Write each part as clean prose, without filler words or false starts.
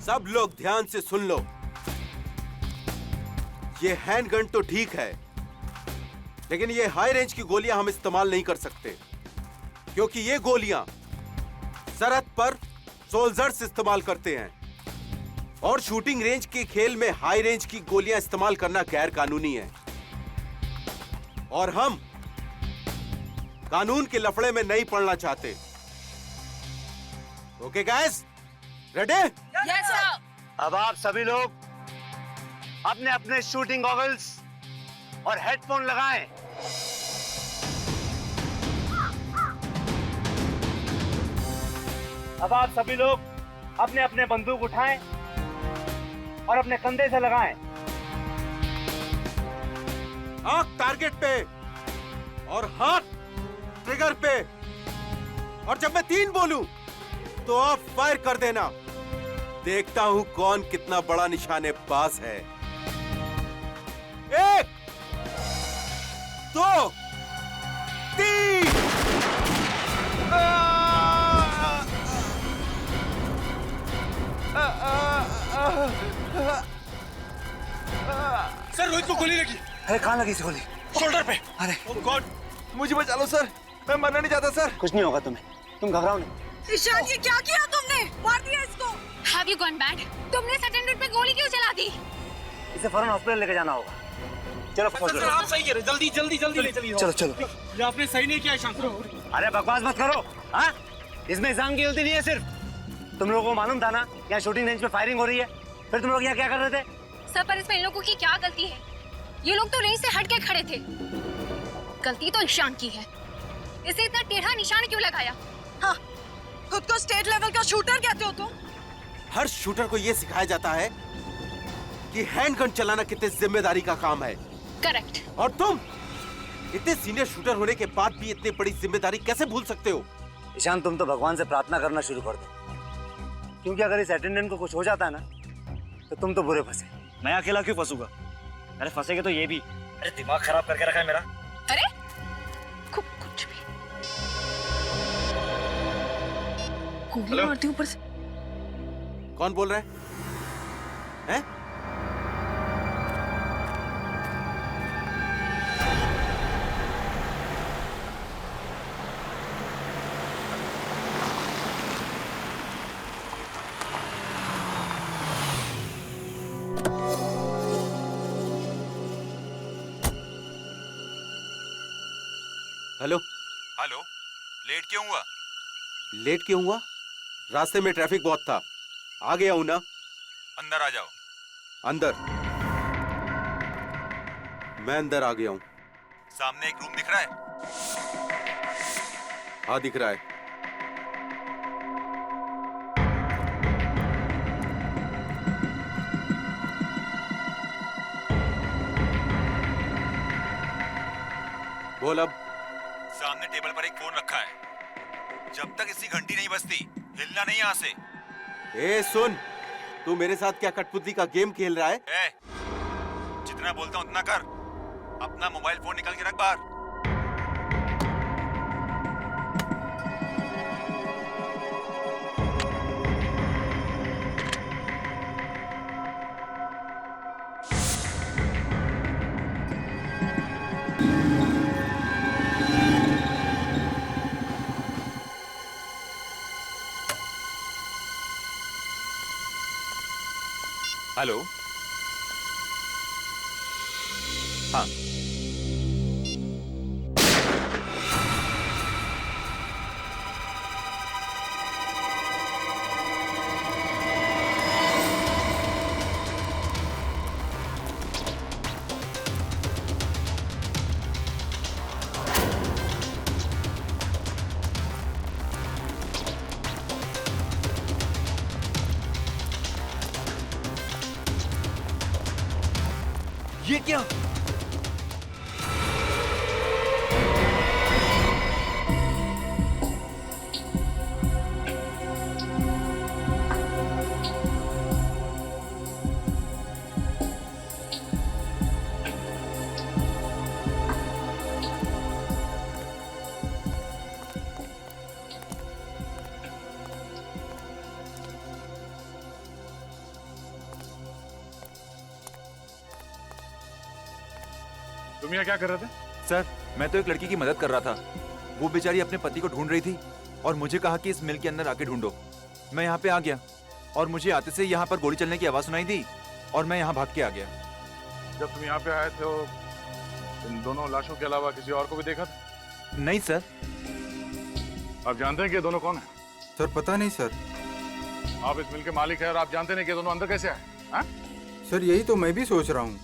सब लोग ध्यान से सुन लो। ये हैंडगन तो ठीक है, लेकिन ये हाई रेंज की गोलियां हम इस्तेमाल नहीं कर सकते, क्योंकि ये गोलियां सरहद पर सोल्जर्स इस्तेमाल करते हैं और शूटिंग रेंज के खेल में हाई रेंज की गोलियां इस्तेमाल करना गैर कानूनी है और हम कानून के लफड़े में नहीं पड़ना चाहते। Okay guys, ready? Yes sir. अब आप सभी लोग अपने अपने शूटिंग गॉगल्स और हेडफोन लगाएं। अब आप सभी लोग अपने अपने बंदूक उठाएं और अपने कंधे से लगाएं। आंख टारगेट पे और हाथ ट्रिगर पे, और जब मैं 3 बोलूं तो आप फायर कर देना। देखता हूं कौन कितना बड़ा निशानेबाज है। 1 2 3। सर रोहित को गोली लगी। अरे कहाँ लगी इस गोली? शोल्डर पे। अरे ओह गॉड, मुझे बचा लो सर, मैं मरना नहीं चाहता सर। कुछ नहीं होगा तुम्हें, तुम घबराओ नहीं। ईशान, ये क्या किया तुमने? मार दिया इसको। Have you gone mad? तुमने अटेंडेंट पे गोली क्यों चला दी? इसे फौरन हॉस्पिटल लेके जाना होगा। चलो सर आप सही कह रहे, जल्दी जल्दी जल्दी ले चलिए। चलो चलो। ये आपने सही नहीं किया ईशान। अरे बकवास मत करो। हाँ, इसमें इंसान की गलती नहीं है सिर्फ। तुम लोगों को मालूम था ना यहाँ शूटिंग रेंज पे फायरिंग हो रही है, फिर तुम लोग यहाँ क्या कर रहे थे? सर पर इसमें इन लोगों की क्या गलती है? ये लोग तो रेंज से हट के खड़े थे। गलती तो ईशान की है। इसे इतना टेढ़ा निशान क्यों लगाया? हाँ, खुद को स्टेट लेवल का शूटर कहते हो तुम? हर शूटर को यह सिखाया जाता है कि हैंडगन चलाना कितने जिम्मेदारी का काम है। करेक्ट। और तुम इतने सीनियर शूटर होने के बाद भी इतनी बड़ी जिम्मेदारी कैसे भूल सकते हो? ईशान, तुम तो भगवान से प्रार्थना करना शुरू कर दो, क्योंकि अगर इस अटेंडेंट को कुछ हो जाता है ना तो तुम तो बुरे फंसे। मैं अकेला क्यों फंसूंगा? अरे फंसेगे तो ये भी। अरे दिमाग खराब करके रखा है मेरा। अरे कुछ भी गोली मारती ऊपर से। कौन बोल रहा है? हैं? हेलो। हेलो, लेट क्यों हुआ? लेट क्यों हुआ? रास्ते में ट्रैफिक बहुत था, आ गया हूं ना। अंदर आ जाओ। अंदर? मैं अंदर आ गया हूं। सामने एक रूम दिख रहा है? हाँ दिख रहा है। बोल अब। सामने टेबल पर एक फोन रखा है। जब तक इसकी घंटी नहीं बजती हिलना नहीं यहाँ से। ए सुन, तू मेरे साथ क्या कठपुतली का गेम खेल रहा है? जितना बोलता हूँ उतना कर। अपना मोबाइल फोन निकाल के रख बाहर। हेलो। हाँ, ये क्या? तुम यहाँ क्या कर रहे थे? सर मैं तो एक लड़की की मदद कर रहा था। वो बेचारी अपने पति को ढूंढ रही थी और मुझे कहा कि इस मिल के अंदर आके ढूंढो। मैं यहाँ पे आ गया और मुझे आते से यहाँ पर गोली चलने की आवाज सुनाई दी और मैं यहाँ भाग के आ गया। जब तुम यहाँ पे आए थे तो इन दोनों लाशों के अलावा किसी और को भी देखा था? नहीं सर। आप जानते हैं कि ये दोनों कौन है? सर पता नहीं सर। आप इस मिल के मालिक हैं और आप जानते नहीं कि ये दोनों अंदर कैसे आए? हाँ? सर यही तो मैं भी सोच रहा हूँ,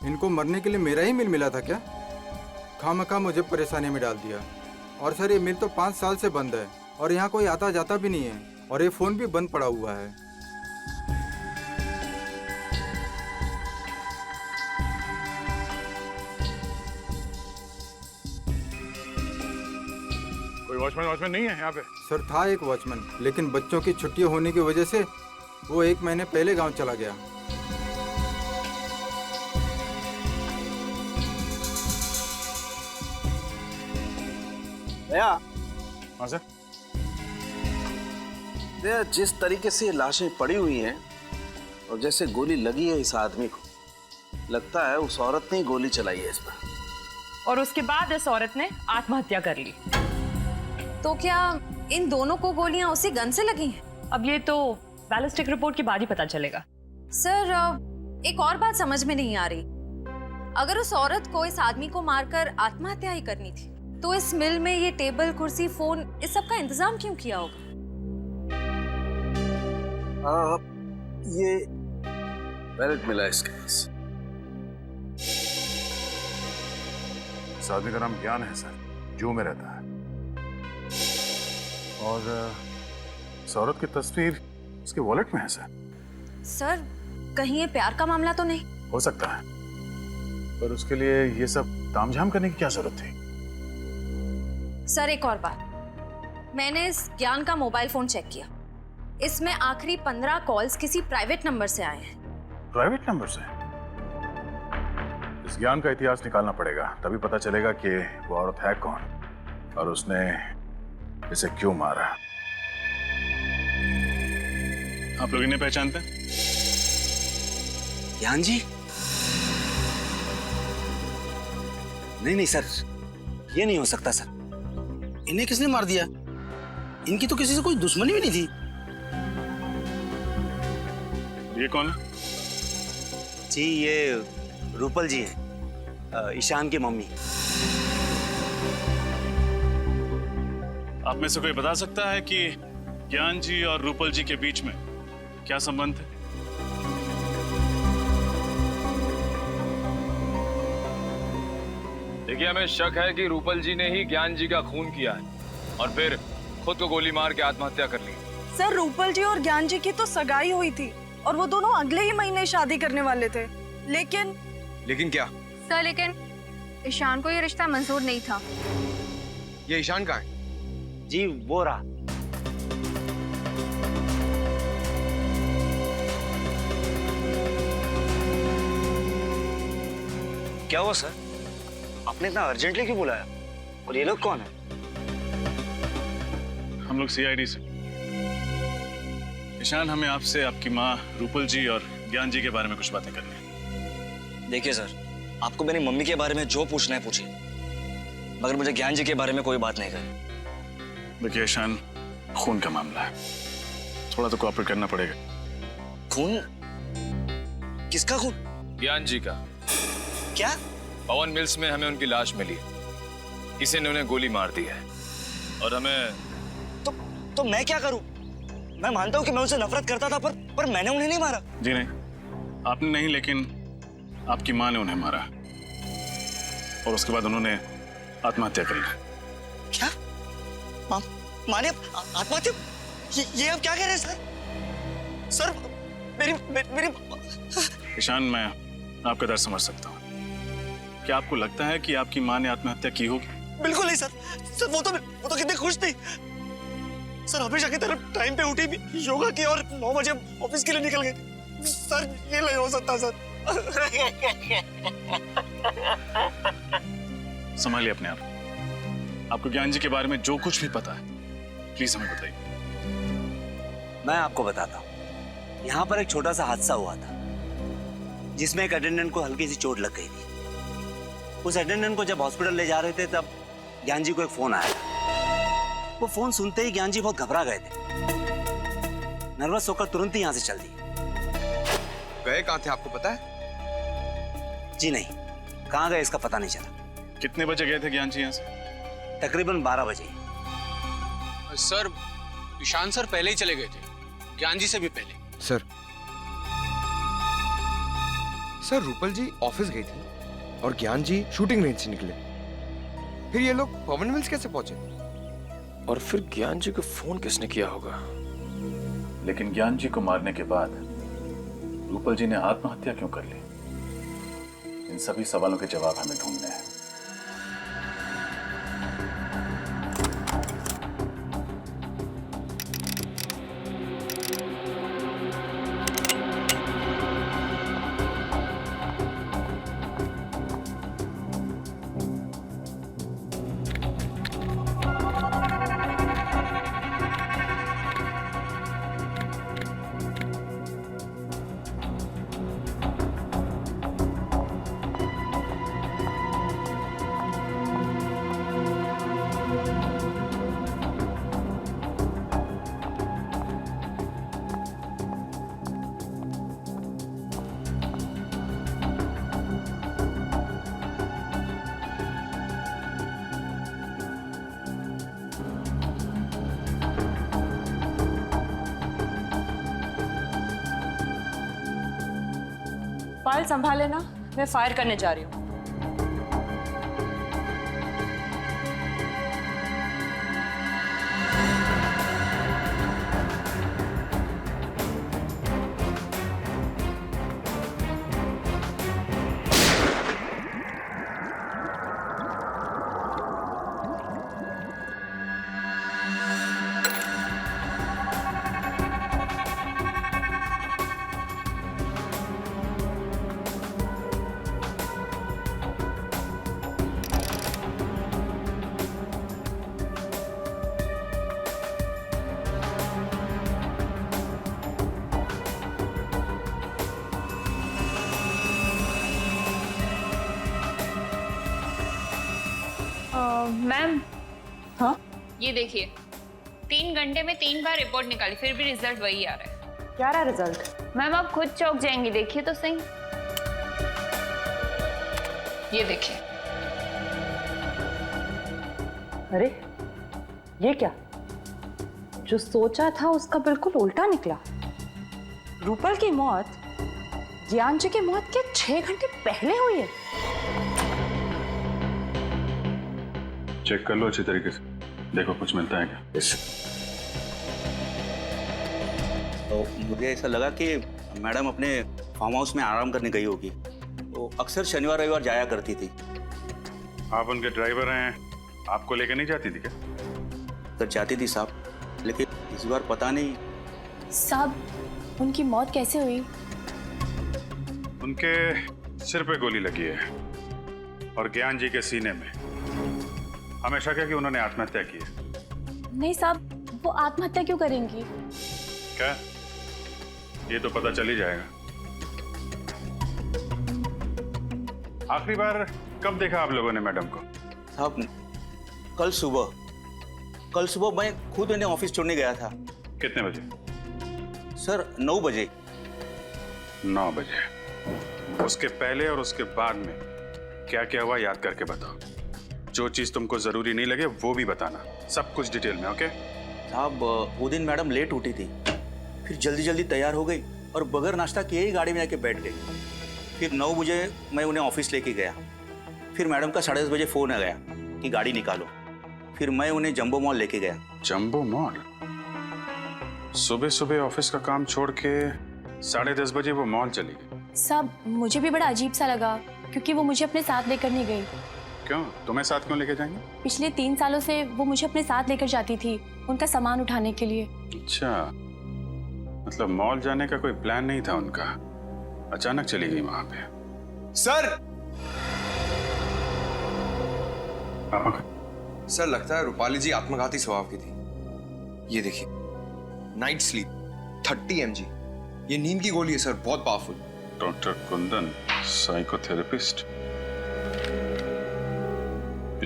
इनको मरने के लिए मेरा ही मिल मिला था क्या? खामखा मुझे परेशानी में डाल दिया। और सर ये मिल तो 5 साल से बंद है और यहाँ कोई आता जाता भी नहीं है और ये फोन भी बंद पड़ा हुआ है। कोई वॉचमैन नहीं है यहाँ पे? सर था एक वॉचमैन, लेकिन बच्चों की छुट्टियां होने की वजह से वो 1 महीने पहले गांव चला गया। भैया, हाँ सर। भैया जिस तरीके से ये लाशें पड़ी हुई हैं और जैसे गोली लगी है इस आदमी को, लगता है उस औरत ने ही गोली चलाई है इस पर। और उसके बाद इस औरत ने आत्महत्या कर ली। तो क्या इन दोनों को गोलियां उसी गन से लगी हैं? अब ये तो बैलिस्टिक रिपोर्ट के बाद ही पता चलेगा। सर एक और बात समझ में नहीं आ रही। अगर उस औरत को इस आदमी को मारकर आत्महत्या ही करनी थी तो इस मिल में ये टेबल, कुर्सी, फोन, इस सब का इंतजाम क्यों किया होगा? ये वैलेट मिला इसके पास। इस आदमी का नाम ज्ञान है सर, जू में रहता है। और इस औरत की तस्वीर उसके वॉलेट में है सर। सर कहीं ये प्यार का मामला तो नहीं? हो सकता है, पर उसके लिए ये सब तामझाम करने की क्या जरूरत थी? सर एक और बात, मैंने इस ज्ञान का मोबाइल फोन चेक किया। इसमें आखिरी 15 कॉल्स किसी प्राइवेट नंबर से आए हैं। प्राइवेट नंबर से? इस ज्ञान का इतिहास निकालना पड़ेगा, तभी पता चलेगा कि वो औरत है कौन और उसने इसे क्यों मारा। आप लोग इन्हें पहचानते हैं? ज्ञान जी? नहीं सर, ये नहीं हो सकता सर। इन्हें किसने मार दिया? इनकी तो किसी से कोई दुश्मनी भी नहीं थी। ये कौन है? जी ये रूपल जी हैं, ईशान की मम्मी। आप में से कोई बता सकता है कि ज्ञान जी और रूपल जी के बीच में क्या संबंध है? देखिए, हमें शक है कि रूपल जी ने ही ज्ञान जी का खून किया है और फिर खुद को गोली मार के आत्महत्या कर ली। सर रूपल जी और ज्ञान जी की तो सगाई हुई थी और वो दोनों अगले ही महीने शादी करने वाले थे। लेकिन क्या? सर लेकिन ईशान को ये रिश्ता मंजूर नहीं था। ये ईशान का है? जी वो रहा। क्या हुआ सर? आपने इतना अर्जेंटली क्यों बुलाया? और ये लोग कौन है? हम लोग सीआईडी से। ईशान, हमें आपसे आपकी माँ रूपल जी और ज्ञान जी के बारे में कुछ बातें करनी है। देखिए सर, आपको मेरी मम्मी के बारे में जो पूछना है पूछिए, मगर मुझे ज्ञान जी के बारे में कोई बात नहीं करें। देखिए ईशान, खून का मामला है, थोड़ा तो कोऑपरेट करना पड़ेगा। खून? किसका खून? ज्ञान जी का। क्या? पवन मिल्स में हमें उनकी लाश मिली, किसी ने उन्हें गोली मार दी है और हमें तो मैं क्या करूं? मैं मानता हूं कि मैं उनसे नफरत करता था, पर मैंने उन्हें नहीं मारा। जी नहीं, आपने नहीं, लेकिन आपकी माँ ने उन्हें मारा और उसके बाद उन्होंने आत्महत्या कर ली। क्या? माँ ने आत्महत्या? ये आप क्या कह रहे हैं सर? सर मेरी ईशान, मैं आपका दर्द समझ सकता हूँ। क्या आपको लगता है कि आपकी माँ ने आत्महत्या की होगी? बिल्कुल नहीं सर। सर वो तो कितनी खुश थी सर, हमेशा की तरह टाइम पे उठी भी, योगा की और 9 बजे ऑफिस के लिए निकल गई। सर ये नहीं हो सकता सर। संभालिए अपने आप। आपको ज्ञान जी के बारे में जो कुछ भी पता है प्लीज हमें बताइए। मैं आपको बताता हूँ। यहाँ पर एक छोटा सा हादसा हुआ था जिसमें एक अटेंडेंट को हल्की सी चोट लग गई थी। उस अटेंडेंट को जब हॉस्पिटल ले जा रहे थे तब ज्ञान जी को एक फोन आया। वो फोन सुनते ही ज्ञान जी बहुत घबरा गए थे। नर्वस होकर तुरंत ही यहाँ से चल दिए। गए कहाँ थे आपको पता है? जी नहीं, कहाँ गए इसका पता नहीं चला। कितने बजे गए थे ज्ञान जी यहाँ से? तकरीबन 12 बजे। सर ईशान सर पहले ही चले गए थे, ज्ञान जी से भी पहले। सर रूपल जी ऑफिस गई थी और ज्ञान जी शूटिंग रेंज से निकले। फिर ये लोग पवन मिल्स कैसे पहुंचे? और फिर ज्ञान जी को फोन किसने किया होगा? लेकिन ज्ञान जी को मारने के बाद रूपल जी ने आत्महत्या क्यों कर ली? इन सभी सवालों के जवाब हमें ढूंढने हैं। फाइल संभाल लेना, मैं फायर करने जा रही हूँ। मैम, हाँ ये देखिए 3 घंटे में 3 बार रिपोर्ट निकाली, फिर भी रिजल्ट वही आ रहा है। क्या रहा रिजल्ट? मैम आप खुद चौंक जाएंगी, देखिए तो सही। ये देखिए। अरे ये क्या? जो सोचा था उसका बिल्कुल उल्टा निकला। रूपल की मौत ज्ञान जी की मौत के 6 घंटे पहले हुई है। चेक कर लो अच्छी तरीके से, देखो कुछ मिलता है क्या। तो मुझे ऐसा लगा कि मैडम अपने फार्म हाउस में आराम करने गई होगी। तो अक्सर शनिवार रविवार जाया करती थी। आप उनके ड्राइवर हैं, आपको लेकर नहीं जाती थी क्या? तो जाती थी साहब, लेकिन इस बार पता नहीं। साहब, उनकी मौत कैसे हुई? उनके सिर पे गोली लगी है और ज्ञान जी के सीने में। हमेशा क्या कि उन्होंने आत्महत्या की है। नहीं साहब, वो आत्महत्या क्यों करेंगी? क्या? ये तो पता चल ही जाएगा। आखिरी बार कब देखा आप लोगों ने मैडम को? साहब कल सुबह मैं खुद इन्हें ऑफिस छोड़ने गया था। कितने बजे? सर 9 बजे। 9 बजे। उसके पहले और उसके बाद में क्या क्या हुआ याद करके बताओ। जो चीज तुमको जरूरी नहीं लगे वो भी बताना, सब कुछ डिटेल में। ओके साहब, वो दिन मैडम लेट उठी थी, फिर जल्दी जल्दी तैयार हो गई और बगैर नाश्ता किए ही गाड़ी में आके बैठ गई। फिर 9 बजे मैं उन्हें ऑफिस लेके गया। फिर मैडम का 10:30 बजे फोन आ गया कि गाड़ी निकालो। फिर मैं उन्हें जंबो मॉल लेके गया। Jumbo mall? सुबह सुबह ऑफिस का काम छोड़ के 10:30 बजे वो मॉल चली गई? साहब मुझे भी बड़ा अजीब सा लगा, क्योंकि वो मुझे अपने साथ लेकर नहीं गई। क्यों? तुम्हें साथ क्यों लेके जाएंगे? पिछले 3 सालों से वो मुझे अपने साथ लेकर जाती थी, उनका सामान उठाने के लिए। अच्छा, मतलब मॉल जाने का कोई प्लान नहीं था उनका, अचानक चली गई वहां पे। सर! सर लगता है रूपाली जी आत्मघाती स्वभाव की थी। ये देखिए, नाइट स्लीप 30 mg। ये नींद की गोली है सर, बहुत पावरफुल। Doctor Kundan, psychotherapist.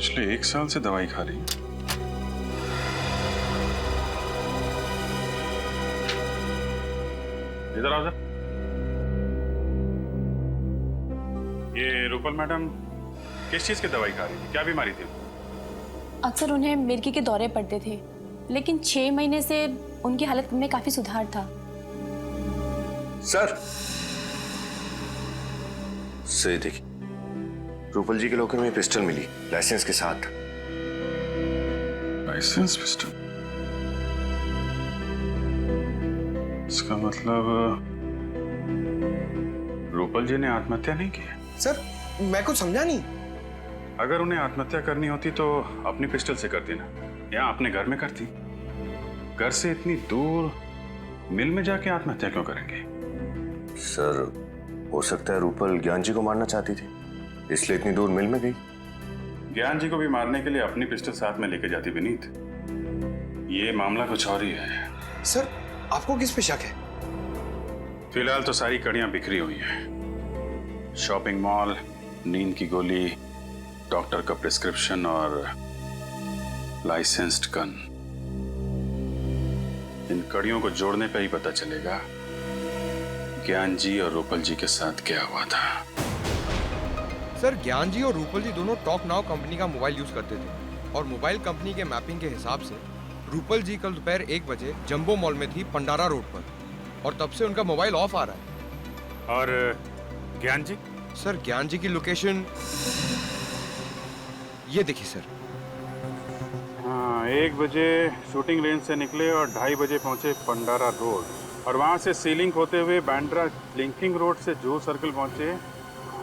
पिछले 1 साल से दवाई खा रही है। इधर आओ। ये रूपल मैडम किस चीज की दवाई खा रही थी? क्या बीमारी थी? अक्सर उन्हें मिर्गी के दौरे पड़ते थे, लेकिन 6 महीने से उनकी हालत में काफी सुधार था। सर से देखिए, रूपल जी के लॉकर में पिस्टल मिली, लाइसेंस के साथ। License pistol? इसका मतलब रूपल जी ने आत्महत्या नहीं की है? सर मैं कुछ समझा नहीं। अगर उन्हें आत्महत्या करनी होती तो अपनी पिस्टल से करती ना, या अपने घर में करती। घर से इतनी दूर मिल में जाके आत्महत्या क्यों करेंगे? सर हो सकता है रूपल ज्ञान जी को मारना चाहती थी, इसलिए इतनी दूर मिल में गई। ज्ञान जी को भी मारने के लिए अपनी पिस्टल साथ में लेके जाती विनीत। ये मामला कुछ और ही है। सर आपको किस पे शक है? फिलहाल तो सारी कड़ियां बिखरी हुई हैं। शॉपिंग मॉल, नींद की गोली, डॉक्टर का प्रिस्क्रिप्शन और लाइसेंस्ड गन। इन कड़ियों को जोड़ने पे ही पता चलेगा ज्ञान जी और रूपल जी के साथ क्या हुआ था। सर ज्ञान जी और रूपल जी दोनों टॉक नाउ कंपनी का मोबाइल यूज करते थे और मोबाइल कंपनी के मैपिंग के हिसाब से रूपल जी कल दोपहर 1 बजे जंबो मॉल में थी पंडारा रोड पर, और तब से उनका मोबाइल ऑफ आ रहा है। और ज्ञान जी? सर ज्ञान जी की लोकेशन ये देखिए सर। हाँ, 1 बजे शूटिंग रेंज से निकले और 2:30 बजे पहुंचे पंडारा रोड, और वहां से सीलिंग होते हुए बांद्रा लिंकिंग रोड से जूहू सर्कल पहुंचे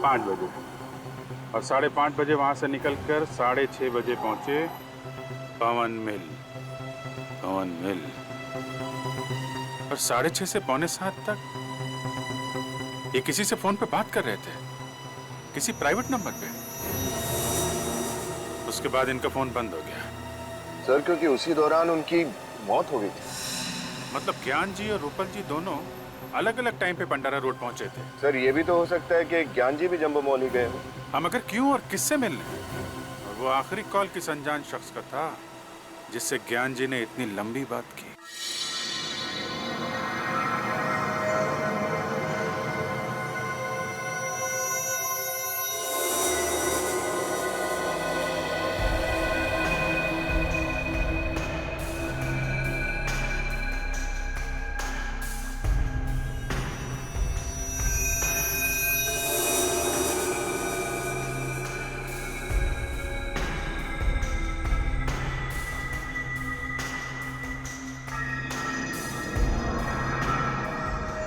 5 बजे, और 5:30 बजे वहां से निकलकर 6:30 बजे पहुंचे पवन मिल। और 6:30 से 6:45 तक ये किसी से फोन पे बात कर रहे थे, किसी प्राइवेट नंबर पे। उसके बाद इनका फोन बंद हो गया। सर क्योंकि उसी दौरान उनकी मौत हो गई थी। मतलब ज्ञान जी और रूपल जी दोनों अलग अलग टाइम पे पंडारा रोड पहुंचे थे। सर ये भी तो हो सकता है कि ज्ञान जी भी जंबो मॉल ही गए हो। हम अगर क्यों और किससे मिलने? और वो आखिरी कॉल किस अनजान शख्स का था जिससे ज्ञान जी ने इतनी लंबी बात की।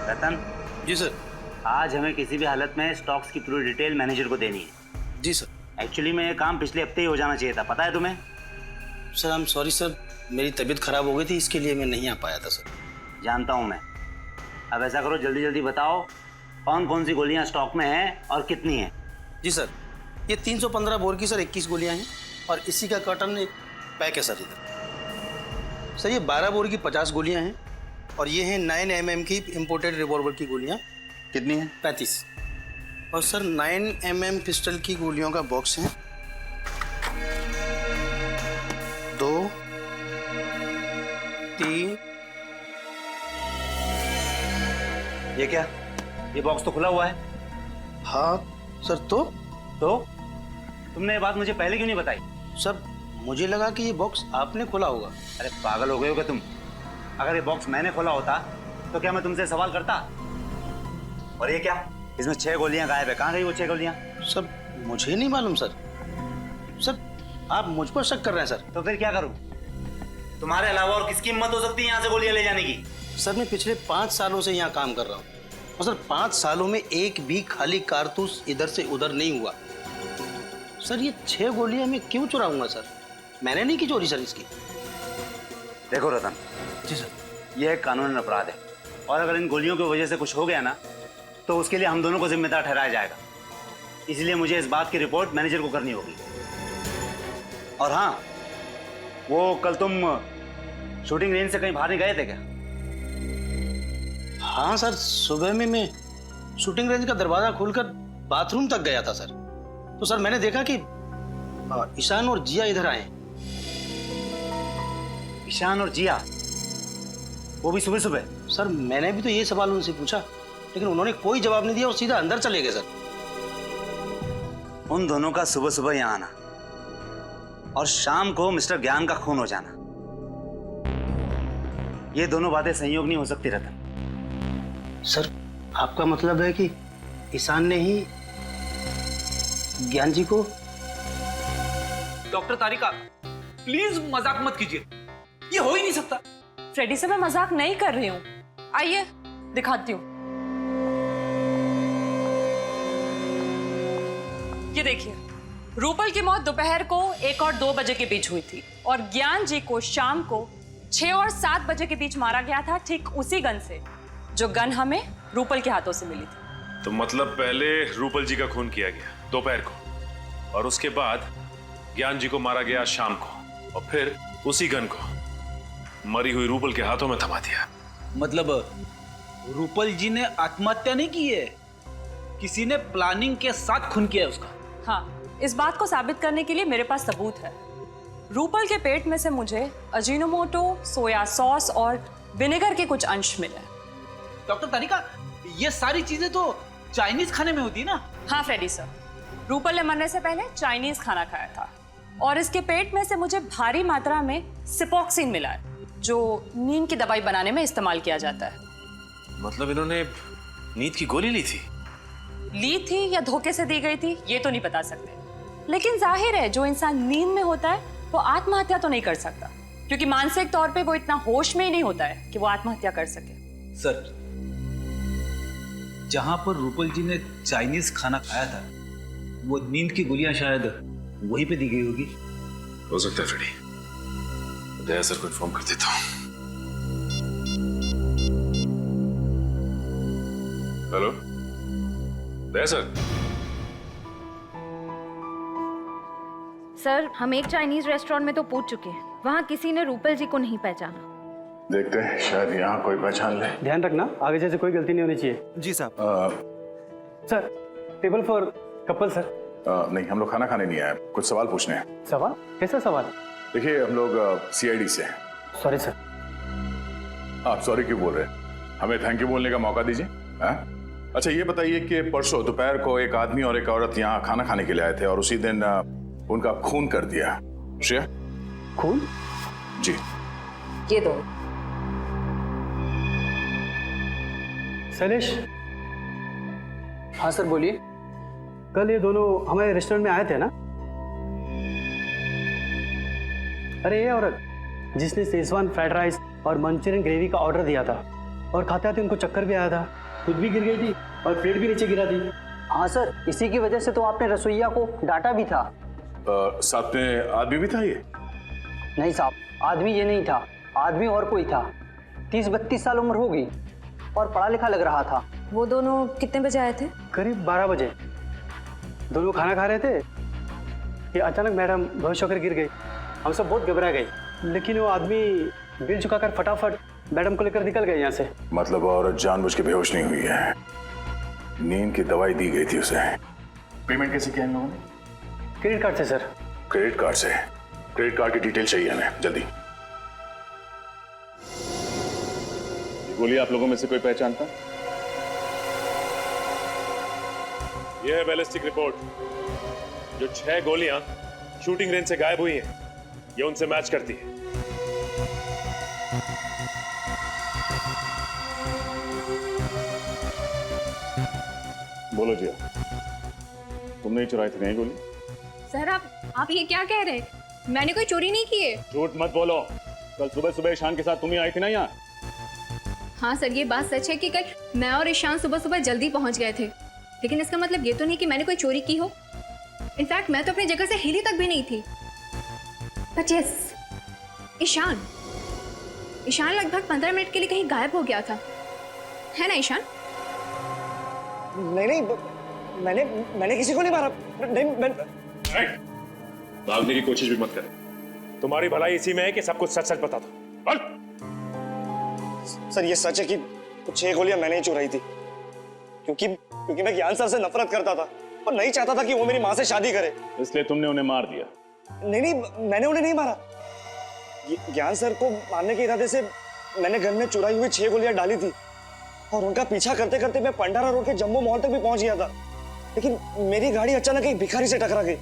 रतन जी सर। आज हमें किसी भी हालत में स्टॉक्स की पूरी डिटेल मैनेजर को देनी है। जी सर। एक्चुअली में ये काम पिछले हफ्ते ही हो जाना चाहिए था, पता है तुम्हें? Sir I am sorry sir, मेरी तबीयत खराब हो गई थी, इसके लिए मैं नहीं आ पाया था सर। जानता हूँ मैं। अब ऐसा करो, जल्दी जल्दी बताओ कौन कौन सी गोलियाँ स्टॉक में हैं और कितनी हैं। जी सर, ये 315 बोर की सर 21 गोलियाँ हैं, और इसी का कर्टन एक पैक है सर इधर। सर ये 12 बोर की 50 गोलियाँ हैं, और ये हैं 9 mm की इम्पोर्टेड रिवॉल्वर की गोलियाँ। कितनी हैं? 35। और सर 9 mm पिस्टल की गोलियों का बॉक्स है 2, 3। ये क्या? ये बॉक्स तो खुला हुआ है। हाँ सर। तो तुमने ये बात मुझे पहले क्यों नहीं बताई? सर मुझे लगा कि ये बॉक्स आपने खोला होगा। अरे पागल हो गए हो क्या तुम? अगर ये बॉक्स मैंने खोला होता तो क्या मैं तुमसे सवाल करता? और ये क्या? इसमें 6 गोलियां गायब है, कहाँ गई वो 6 गोलियां? सर मुझे नहीं मालूम सर। सर आप मुझ पर शक कर रहे हैं सर। तो फिर क्या करूं? तुम्हारे अलावा और किसकी हिम्मत हो सकती है यहाँ से गोलियां ले जाने की? सर मैं पिछले 5 सालों से यहाँ काम कर रहा हूँ, और सर 5 सालों में एक भी खाली कारतूस इधर से उधर नहीं हुआ। सर ये 6 गोलियां मैं क्यों चुराऊंगा सर? मैंने नहीं की चोरी सर इसकी। देखो रतन जी सर, ये एक कानूनी अपराध है, और अगर इन गोलियों की वजह से कुछ हो गया ना तो उसके लिए हम दोनों को जिम्मेदार ठहराया जाएगा। इसलिए मुझे इस बात की रिपोर्ट मैनेजर को करनी होगी। और हाँ, वो कल तुम शूटिंग रेंज से कहीं बाहर नहीं गए थे क्या? हाँ सर, सुबह में मैं शूटिंग रेंज का दरवाजा खोलकर बाथरूम तक गया था सर। तो सर मैंने देखा कि ईशान और जिया इधर आए। ईशान और जिया, वो भी सुबह सुबह? सर मैंने भी तो ये सवाल उनसे पूछा, लेकिन उन्होंने कोई जवाब नहीं दिया और सीधा अंदर चले गए सर। उन दोनों का सुबह सुबह यहाँ आना और शाम को मिस्टर ज्ञान का खून हो जाना, ये दोनों बातें संयोग नहीं हो सकती रतन। सर आपका मतलब है कि ईशान ने ही ज्ञान जी को? डॉक्टर तारिका प्लीज मजाक मत कीजिए, ये हो ही नहीं सकता। फ्रेडी से मैं मजाक नहीं कर रही हूँ, आइए दिखाती हूँ। ये देखिए, रूपल की मौत दोपहर को 1 और 2 बजे के बीच हुई थी और ज्ञान जी को शाम को 6 और 7 बजे के बीच मारा गया था, ठीक उसी गन से जो गन हमें रूपल के हाथों से मिली थी। तो मतलब पहले रूपल जी का खून किया गया दोपहर को और उसके बाद ज्ञान जी को मारा गया शाम को और फिर उसी गन को मरी हुई रूपल के हाथों में थमा दिया। मतलब रूपल जी ने आत्महत्या नहीं की है, किसी ने प्लानिंग के साथ खून किया है उसका। हाँ, इस बात को साबित करने के लिए मेरे पास सबूत है। रूपल के पेट में से मुझे अजीनोमोटो, सोया सॉस और विनेगर के कुछ अंश मिले। डॉक्टर तारिका ये सारी चीजें तो चाइनीज खाने में होती है ना? हाँ फ्रेडी सर, रूपल ने मरने से पहले चाइनीज खाना खाया था और इसके पेट में से मुझे भारी मात्रा में सिपोक्सिन मिला है, जो नींद की दवाई बनाने में इस्तेमाल किया जाता है। मतलब इन्होंने नींद की गोली ली थी या धोखे से दी गई थी ये तो नहीं बता सकते, लेकिन जाहिर है जो इंसान नींद में होता है वो आत्महत्या तो नहीं कर सकता, क्योंकि मानसिक तौर पे वो इतना होश में ही नहीं होता है कि वो आत्महत्या कर सके। सर जहां पर रूपल जी ने चाइनीज खाना खाया था वो नींद की गोलियां शायद वहीं पे दी गई होगी। हो सकता है फ्रेडी, दया सर को इन्फॉर्म कर देता हूँ। हेलो दया सर। सर हम एक चाइनीज रेस्टोरेंट में तो पूछ चुके हैं, वहाँ किसी ने रूपल जी को नहीं पहचाना। देखते हैं शायद यहाँ कोई पहचान ले। ध्यान रखना आगे जैसे कोई गलती नहीं होनी चाहिए। जी साहब। Sir table for couple sir. नहीं, हम लोग खाना खाने नहीं आए, कुछ सवाल पूछने हैं। सवाल? कैसा सवाल? देखिए हम लोग CID से हैं। Sorry sir. आप सॉरी क्यों बोल रहे हैं? हमें थैंक यू बोलने का मौका दीजिए। अच्छा ये बताइए कि परसों दोपहर को एक आदमी और एक औरत यहाँ खाना खाने के लिए आए थे और उसी दिन उनका खून कर दिया। श्रेया? खून? जी। ये दो। शैलेश? हाँ सर बोलिए। कल ये दोनों हमारे रेस्टोरेंट में आए थे ना? अरे ये औरत जिसने शेजवान फ्राइड राइस और मंचूरियन ग्रेवी का ऑर्डर दिया था और खाते आते उनको चक्कर भी आया था, खुद भी गिर गई थी और प्लेट भी नीचे गिरा दी। हाँ सर, इसी की वजह से तो आपने रसोइया को डांटा भी था। साथ में आदमी भी था ये? नहीं साहब, आदमी ये नहीं था, आदमी और कोई था। 30-32 साल उम्र होगी और पढ़ा लिखा लग रहा था। वो दोनों कितने बजे आए थे? करीब 12 बजे। दोनों खाना खा रहे थे कि अचानक मैडम बेहोश होकर गिर गई। हम सब बहुत घबरा गए, लेकिन वो आदमी बिल चुकाकर फटाफट मैडम को लेकर निकल गए यहाँ से। मतलब औरत जानबूझ के बेहोश नहीं हुई है, नींद की दवाई दी गई थी उसे। पेमेंट कैसे किया इन लोगों ने? क्रेडिट कार्ड से सर। क्रेडिट कार्ड से? क्रेडिट कार्ड की डिटेल चाहिए हमें जल्दी। ये गोली आप लोगों में से कोई पहचानता? यह है बैलिस्टिक रिपोर्ट। जो 6 गोलियां शूटिंग रेंज से गायब हुई हैं, ये उनसे मैच करती है। बोलो जी, तुमने ही चुराई थी नहीं गोली? सर आप ये क्या कह रहे हैं? मैंने कोई चोरी नहीं की है। झूठ मत बोलो, कल सुबह सुबह ईशान के साथ तुम ही आई थी ना यहाँ? हाँ सर, ये बात सच है कि कल मैं और ईशान सुबह सुबह जल्दी पहुंच गए थे, लेकिन इसका मतलब ये तो नहीं कि मैंने कोई चोरी की हो। इनफैक्ट मैं तो अपनी जगह से हिली तक भी नहीं थी। बट यस, ईशान लगभग 15 मिनट के लिए कहीं गायब हो गया था, है ना ईशान? नहीं, मैंने किसी को नहीं मारा। नहीं, भागने की कोशिश भी मत करें। तुम्हारी भलाई इसी में है कि सब कुछ सच सच बता दो। सर ये सच है कि कुछ 6 गोलियां मैंने ही चुराई थी, क्योंकि मैं ज्ञान सर से नफरत करता था और नहीं चाहता था कि वो मेरी माँ से शादी करे। इसलिए तुमने उन्हें मार दिया? नहीं, मैंने उन्हें नहीं मारा। ज्ञान सर को मारने के इरादे से मैंने गन में चुराई हुई 6 गोलियां डाली थी और उनका पीछा करते करते मैं पंडारा रोड के जम्बो मॉल तक भी पहुंच गया था, लेकिन मेरी गाड़ी अचानक एक भिखारी से टकरा गई,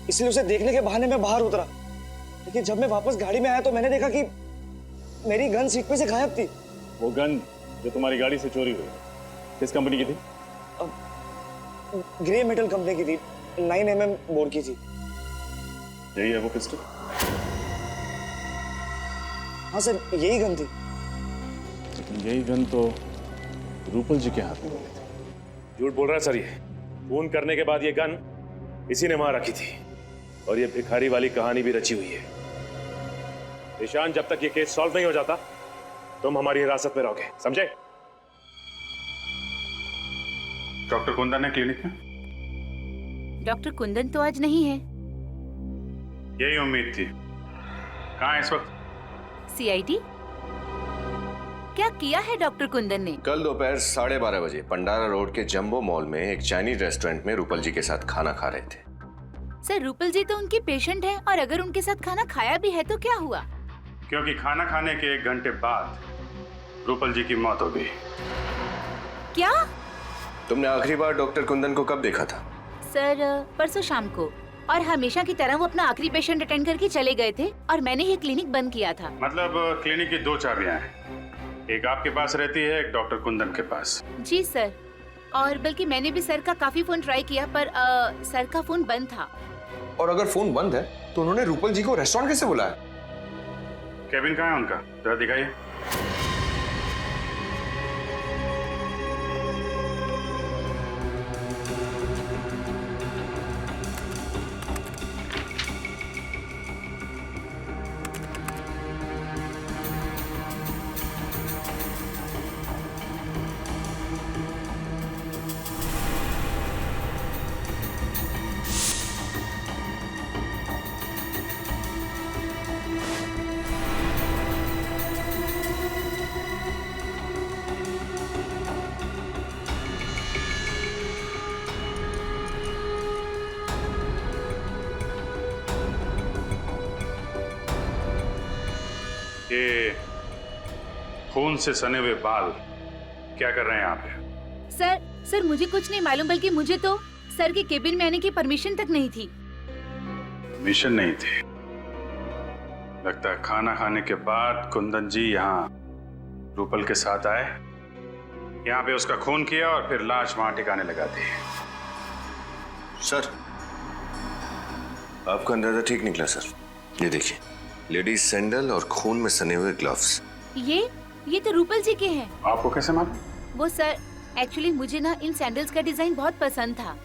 इसलिए उसे देखने के बहाने मैं बाहर उतरा। लेकिन जब मैं वापस गाड़ी में आया तो मैंने देखा कि मेरी गन सीट पे से गायब थी। वो गन जो तुम्हारी गाड़ी से चोरी हुई किस कंपनी की थी? ग्रे मेटल कंपनी की थी, 9mm बोर की थी। यही है वो पिस्टल? हाँ सर, यही गन थी। यही गन तो रूपल जी के हाथ में मिली थी। झूठ बोल रहा है सर, ये खून करने के बाद ये गन इसी ने वहां रखी थी और ये भिखारी वाली कहानी भी रची हुई है। ईशान, जब तक ये केस सॉल्व नहीं हो जाता तुम हमारी हिरासत में रहोगे, समझे? डॉक्टर कुंदन है क्लिनिक में? डॉक्टर कुंदन तो आज नहीं है। यही उम्मीद थी। कहाँ है इस वक्त? सीआईडी? क्या किया है डॉक्टर कुंदन ने? कल दोपहर 12:30 बजे पंडारा रोड के जंबो मॉल में एक चाइनीज रेस्टोरेंट में रूपल जी के साथ खाना खा रहे थे। सर, रूपल जी तो उनकी पेशेंट है और अगर उनके साथ खाना खाया भी है तो क्या हुआ? क्योंकि खाना खाने के 1 घंटे बाद रूपल जी की मौत हो गई। क्या? तुमने आखिरी बार डॉक्टर कुंदन को कब देखा था? सर, परसों शाम को, और हमेशा की तरह वो अपना आखिरी पेशेंट अटेंड करके चले गए थे और मैंने ही क्लिनिक बंद किया था। मतलब क्लिनिक की 2 चाबियां हैं, एक आपके पास रहती है, एक डॉक्टर कुंदन के पास। जी सर, और बल्कि मैंने भी सर का काफी फोन ट्राई किया पर सर का फोन बंद था। और अगर फोन बंद है तो उन्होंने रूपल जी को रेस्टोरेंट कैसे बुलाया? केबिन कहाँ है उनका, जरा दिखाइए। ये खून से सने हुए बाल क्या कर रहे हैं यहाँ पे? सर मुझे कुछ नहीं मालूम, बल्कि मुझे तो सर के केबिन में आने की परमिशन तक नहीं थी। मिशन नहीं थी? लगता है खाना खाने के बाद कुंदन जी यहाँ रूपल के साथ आए, यहाँ पे उसका खून किया और फिर लाश वहां ठिकाने लगा दी। सर, आपका अंदाजा ठीक निकला सर। ये देखिए, लेडीज सैंडल और खून में सने हुए ग्लव्स। ये तो रूपल जी के हैं। आपको कैसे मालूम? वो सर, एक्चुअली मुझे ना इन सैंडल्स का डिजाइन बहुत पसंद था,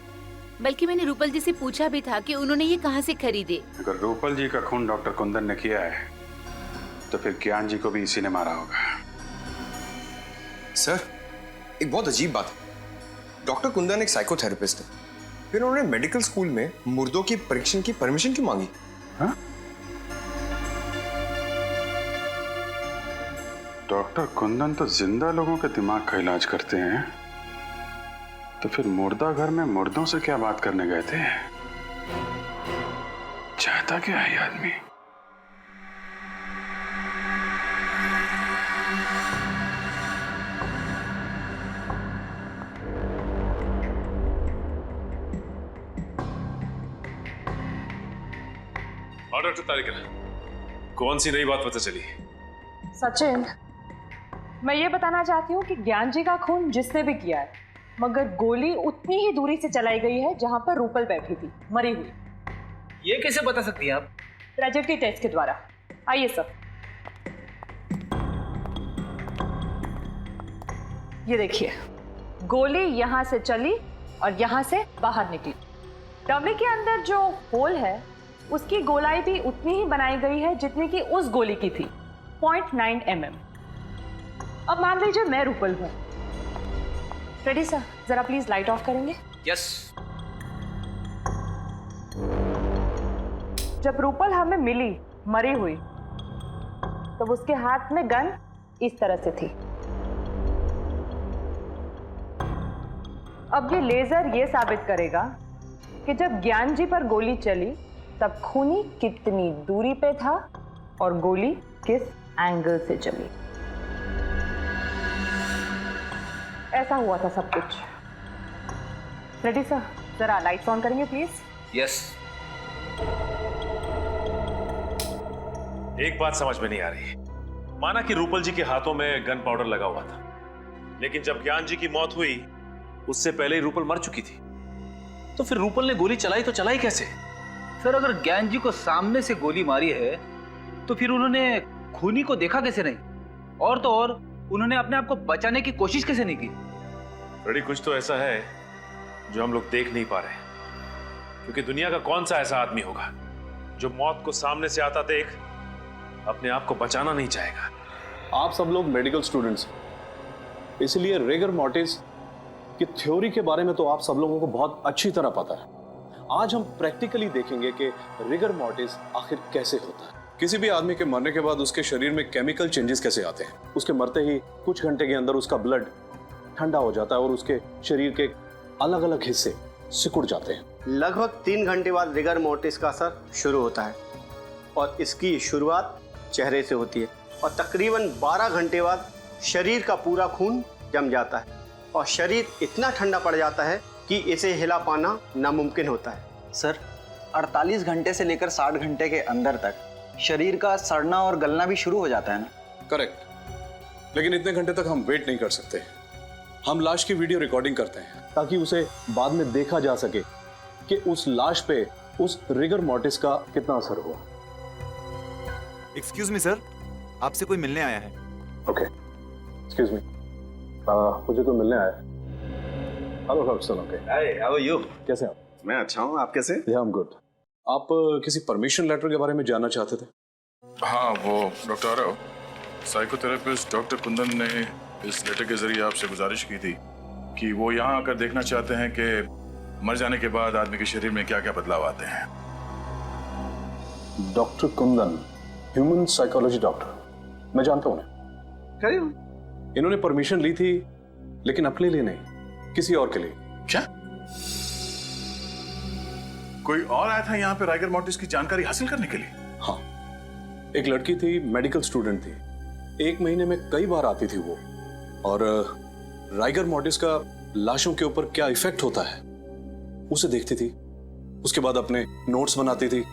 बल्कि मैंने रूपल जी से पूछा भी था कि उन्होंने ये कहाँ से खरीदे। अगर रूपल जी का खून डॉक्टर कुंदन ने किया है तो फिर ज्ञान जी को भी इसी ने मारा होगा। सर, एक बहुत अजीब बात है। डॉक्टर कुंदन एक साइकोथेरेपिस्ट है, फिर उन्होंने मेडिकल स्कूल में मुर्दों की परीक्षण की परमिशन क्यों मांगी? हाँ? डॉक्टर कुंदन तो जिंदा लोगों के दिमाग का इलाज करते हैं, तो फिर मुर्दा घर में मुर्दों से क्या बात करने गए थे? चाहता क्या है ये आदमी? डॉक्टर तारिका, कौन सी नई बात पता चली? सचिन, मैं ये बताना चाहती हूँ कि ज्ञान जी का खून जिसने भी किया है, मगर गोली उतनी ही दूरी से चलाई गई है जहां पर रूपल बैठी थी मरी हुई। ये कैसे बता सकती हैं आप? ट्रेजेडी टेस्ट के द्वारा। आइए सर, ये देखिए, गोली यहां से चली और यहां से बाहर निकली। डमी के अंदर जो होल है उसकी गोलाई भी उतनी ही बनाई गई है जितनी कि उस गोली की थी, 0.9 mm। अब मान लीजिए मैं रूपल हूं। रेडी सर, जरा प्लीज लाइट ऑफ करेंगे? यस। जब रूपल हमें मिली मरी हुई तब उसके हाथ में गन इस तरह से थी। अब ये लेजर ये साबित करेगा कि जब ज्ञान जी पर गोली चली तब खूनी कितनी दूरी पे था और गोली किस एंगल से चली। ऐसा हुआ था सब कुछ। रेडी सर, जरा लाइट्स ऑन करेंगे प्लीज। यस। एक बात समझ में नहीं आ रही। माना कि रूपल जी के हाथों में गन पाउडर लगा हुआ था, लेकिन जब ज्ञान जी की मौत हुई उससे पहले ही रूपल मर चुकी थी, तो फिर रूपल ने गोली चलाई तो चलाई कैसे? सर, अगर ज्ञान जी को सामने से गोली मारी है तो फिर उन्होंने खूनी को देखा कैसे नहीं? और तो और उन्होंने अपने आप को बचाने की कोशिश कैसे नहीं की? रेडी, कुछ तो ऐसा है जो हम लोग देख नहीं पा रहे, क्योंकि दुनिया का कौन सा ऐसा आदमी होगा जो मौत को सामने से आता देख अपने आप को बचाना नहीं चाहेगा। आप सब लोग मेडिकल स्टूडेंट्स हैं, इसलिए रिगर मॉर्टिस की थ्योरी के बारे में तो आप सब लोगों को बहुत अच्छी तरह पता है। आज हम प्रैक्टिकली देखेंगे कि रिगर मॉर्टिस आखिर कैसे होता है। किसी भी आदमी के मरने के बाद उसके शरीर में केमिकल चेंजेस कैसे आते हैं। उसके मरते ही कुछ घंटे के अंदर उसका ब्लड ठंडा हो जाता है और उसके शरीर के अलग अलग हिस्से सिकुड़ जाते हैं। लगभग 3 घंटे बाद रिगर मोर्टिस का असर शुरू होता है और इसकी शुरुआत चेहरे से होती है और तकरीबन 12 घंटे बाद शरीर का पूरा खून जम जाता है और शरीर इतना ठंडा पड़ जाता है कि इसे हिला पाना नामुमकिन होता है। सर, 48 घंटे से लेकर 60 घंटे के अंदर तक शरीर का सड़ना और गलना भी शुरू हो जाता है ना? करेक्ट, लेकिन इतने घंटे तक हम वेट नहीं कर सकते। हम लाश की वीडियो रिकॉर्डिंग करते हैं ताकि उसे बाद में देखा जा सके कि उस लाश पे उस रिगर मॉर्टिस का कितना असर हुआ। एक्सक्यूज मी सर, आपसे कोई मिलने आया है। ओके, एक्सक्यूज मी, मुझे कोई मिलने आया है। Hello Hobson, okay. Hi, how are you? कैसे आप? मैं अच्छा हूँ, आप कैसे? या, आई एम गुड। आप किसी परमिशन लेटर के बारे में जानना चाहते थे? हाँ, वो doctor Aarav, psychotherapist doctor Kundan ने इस लेटर के जरिए आपसे गुजारिश की थी कि वो यहाँ आकर देखना चाहते हैं कि मर जाने के बाद आदमी के शरीर में क्या क्या बदलाव आते हैं। Doctor Kundan, human psychology doctor, मैं जानता हूँ उन्हें। इन्होंने परमिशन ली थी, लेकिन अपने लिए नहीं, किसी और के लिए। क्या? कोई और आया था यहाँ पे राइगर मॉर्टिस की जानकारी हासिल करने के लिए? हाँ, एक लड़की थी, मेडिकल स्टूडेंट थी। 1 महीने में कई बार आती थी वो, और राइगर मॉर्टिस का लाशों के ऊपर क्या इफेक्ट होता है उसे देखती थी। उसके बाद अपने नोट्स बनाती थी।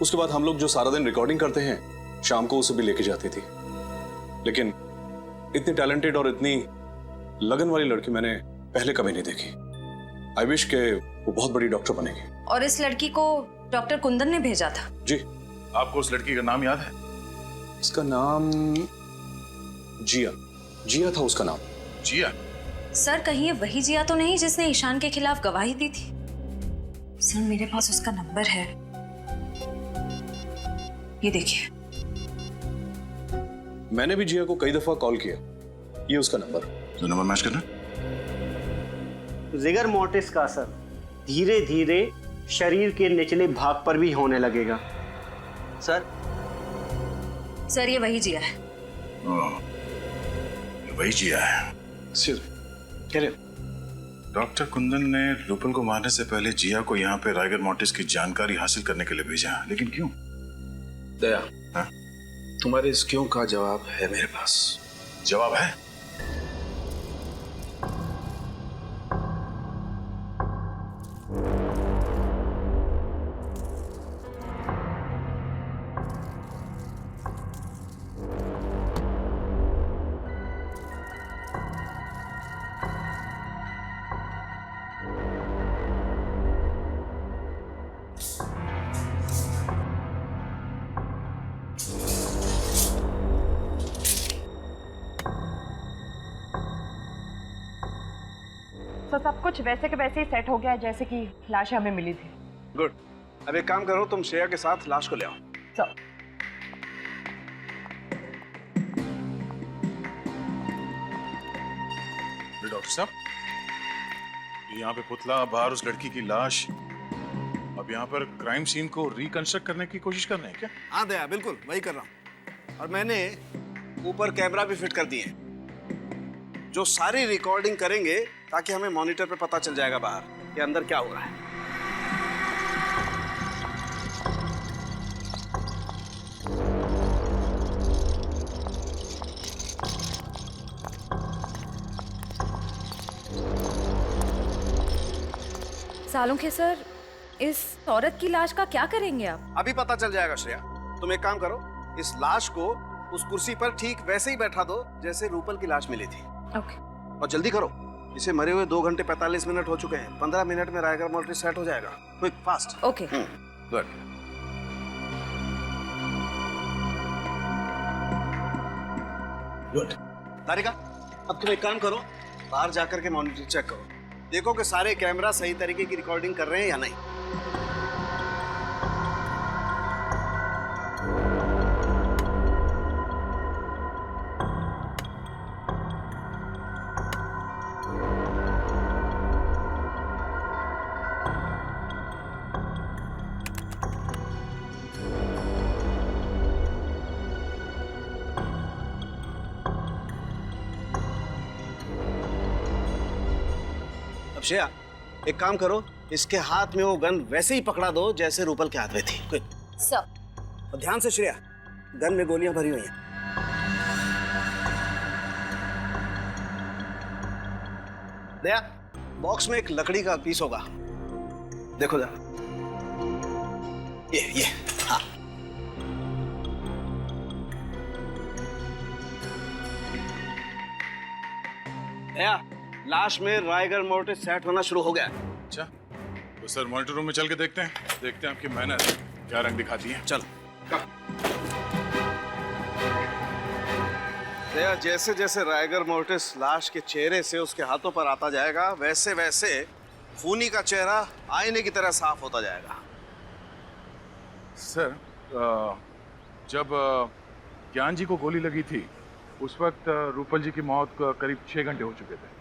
उसके बाद हम लोग जो सारा दिन रिकॉर्डिंग करते हैं, शाम को उसे भी लेके जाती थी। लेकिन इतनी टैलेंटेड और इतनी लगन वाली लड़की मैंने पहले कभी नहीं देखी। आई विश के वो बहुत बड़ी डॉक्टर बनेगी। और इस लड़की को डॉक्टर कुंदन ने भेजा था? जी। आपको उस लड़की का नाम याद है? इसका नाम जिया, जिया था उसका नाम। जिया? सर, कहीं ये वही जिया तो नहीं जिसने ईशान के खिलाफ गवाही दी थी? सर, मेरे पास उसका नंबर है, ये देखिए। मैंने भी जिया को कई दफा कॉल किया, ये उसका नंबर। तो नंबर मैच करना। रिगर मोर्टिस का असर धीरे धीरे शरीर के निचले भाग पर भी होने लगेगा। सर, ये वही जिया है। वही जिया है। डॉक्टर कुंदन ने रूपल को मारने से पहले जिया को यहाँ पे राइगर मॉर्टिस की जानकारी हासिल करने के लिए भेजा, लेकिन क्यों? दया, तुम्हारे इस क्यों का जवाब है मेरे पास। जवाब है? तो सब कुछ वैसे के वैसे ही सेट हो गया है जैसे कि लाशें हमें मिली थी। गुड। अब एक काम करो, तुम श्रेया के साथ लाश को ले आओ। चलो। डॉक्टर साहब, यहाँ पे पुतला, बाहर उस लड़की की लाश, अब यहाँ पर क्राइम सीन को रिकंस्ट्रक्ट करने की कोशिश कर रहे हैं क्या? हाँ दया, बिल्कुल वही कर रहा हूँ। और मैंने ऊपर कैमरा भी फिट कर दिए हैं जो सारी रिकॉर्डिंग करेंगे, ताकि हमें मॉनिटर पे पता चल जाएगा बाहर कि अंदर क्या हो रहा है। सालों के सर, इस औरत की लाश का क्या करेंगे आप? अभी पता चल जाएगा श्रेया। तुम एक काम करो, इस लाश को उस कुर्सी पर ठीक वैसे ही बैठा दो जैसे रूपल की लाश मिली थी। ओके। और जल्दी करो, इसे मरे हुए 2 घंटे 45 मिनट हो चुके हैं। 15 मिनट में रायगर मोर्टिस सेट हो जाएगा। Quick, fast. Okay. Good. Good. Tarika, अब तुम एक काम करो, बाहर जाकर के मॉनिटर चेक करो, देखो कि सारे कैमरा सही तरीके की रिकॉर्डिंग कर रहे हैं या नहीं। श्रेया, एक काम करो, इसके हाथ में वो गन वैसे ही पकड़ा दो जैसे रूपल के हाथ में थी। क्विक। सर। और ध्यान से श्रेया, गन में गोलियां भरी हुई हैं। दया, बॉक्स में एक लकड़ी का पीस होगा, देखो जरा। ये हाँ। दया, लाश में रायगर मोर्टिस सेट होना शुरू हो गया। अच्छा, तो सर मॉनिटर रूम में चल के देखते हैं आपकी मेहनत क्या रंग दिखाती है। चल। दया, जैसे जैसे रायगर मोर्टिस लाश के चेहरे से उसके हाथों पर आता जाएगा, वैसे वैसे खूनी का चेहरा आईने की तरह साफ होता जाएगा। सर, जब ज्ञान जी को गोली लगी थी उस वक्त रूपल जी की मौत को करीब 6 घंटे हो चुके थे,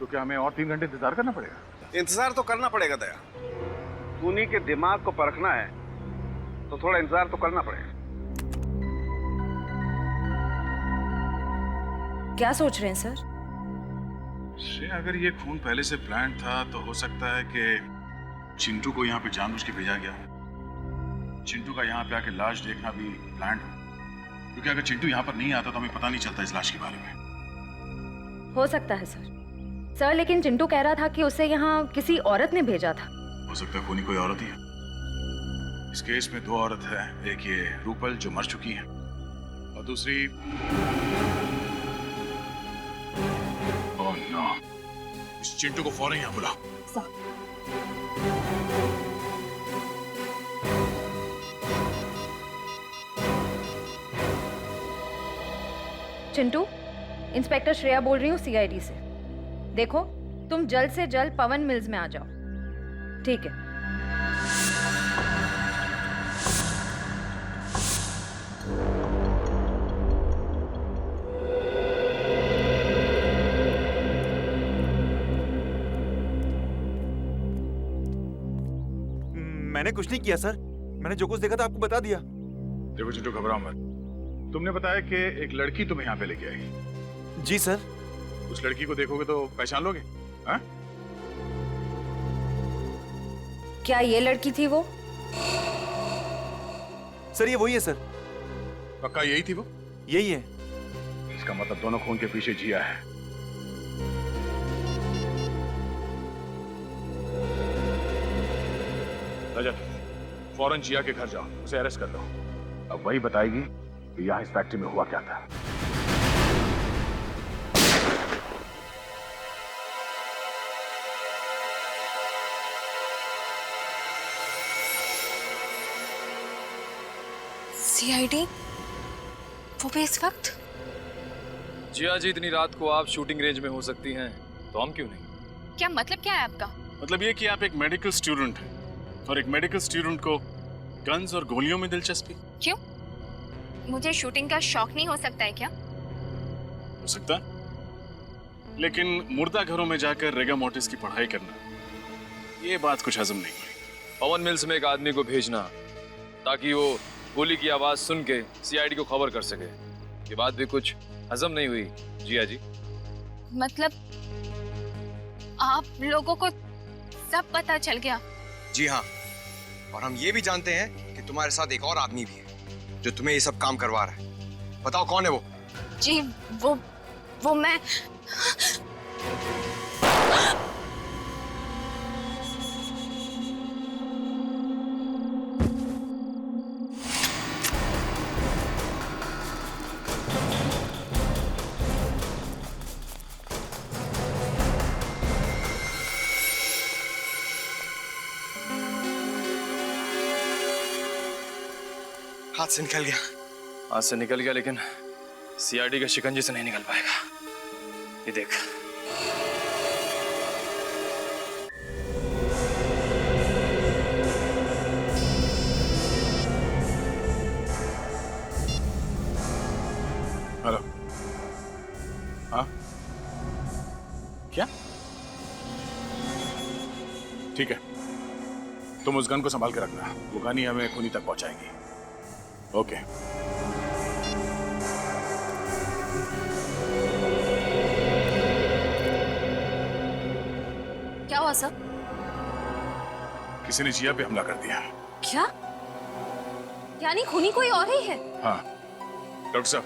तो क्या हमें और 3 घंटे इंतजार करना पड़ेगा? इंतजार तो करना पड़ेगा दया, खूनी के दिमाग को परखना है तो थोड़ा इंतजार तो करना पड़ेगा। क्या सोच रहे हैं सर? श्रेया, अगर ये खून पहले से प्लान था तो हो सकता है कि चिंटू को यहाँ पे जानबूझ के भेजा गया। चिंटू का यहाँ पे आके लाश देखना भी प्लान हो, क्योंकि अगर चिंटू यहाँ पर नहीं आता तो हमें पता नहीं चलता इस लाश के बारे में। हो सकता है सर, लेकिन चिंटू कह रहा था कि उसे यहाँ किसी औरत ने भेजा था। हो सकता है खूनी कोई औरत ही है। इस केस में 2 औरत है, एक ये रूपल जो मर चुकी है और दूसरी ओह नो, इस चिंटू को फौरन यहाँ बुला। चिंटू, इंस्पेक्टर श्रेया बोल रही हूँ CID से। देखो, तुम जल्द से जल्द पवन मिल्स में आ जाओ। ठीक है। मैंने कुछ नहीं किया सर, मैंने जो कुछ देखा था आपको बता दिया। देखो चिंटू, घबराओ मत। तुमने बताया कि एक लड़की तुम्हें यहाँ पे लेके आई। जी सर। उस लड़की को देखोगे तो पहचान लोगे? हाँ? क्या ये लड़की थी वो? सर ये वही है सर। पक्का यही थी वो? यही है। इसका मतलब दोनों खून के पीछे जिया है। रजत, फौरन जिया के घर जाओ, उसे अरेस्ट कर लो। अब वही बताएगी कि यहाँ इस फैक्ट्री में हुआ क्या था। CID? वो भी इस वक्त? जिया जी, इतनी रात को आप शूटिंग रेंज में हो सकती हैं, तो हम क्यों नहीं? क्या मतलब क्या है आपका? मतलब ये कि आप एक मेडिकल स्टूडेंट हैं और एक मेडिकल स्टूडेंट को गन्स और गोलियों में दिलचस्पी। क्यों? मुझे शूटिंग का शौक नहीं हो सकता है क्या? हो सकता, लेकिन मुर्दा घरों में जाकर रेगा मोर्टिस की पढ़ाई करना, ये बात कुछ हजम नहीं हुई। पवन मिल्स में एक आदमी को भेजना ताकि वो गोली की आवाज सुन के CID को खबर कर सके, ये बात भी कुछ हजम नहीं हुई जिया जी। मतलब आप लोगों को सब पता चल गया? जी हाँ, और हम ये भी जानते हैं कि तुम्हारे साथ एक और आदमी भी है जो तुम्हें ये सब काम करवा रहा है। बताओ कौन है वो? जी वो मैं। हाथ से निकल गया। हाथ से निकल गया, लेकिन सीआईडी के शिकंजे से नहीं निकल पाएगा। ये देख। हेलो। हाँ, क्या? ठीक है, तुम उस गन को संभाल के रखना, वो गन ही हमें खूनी तक पहुंचाएगी। ओके। क्या हुआ सर? किसी ने जिया पे हमला कर दिया। क्या? यानी खूनी कोई और ही है? हाँ डॉक्टर साहब,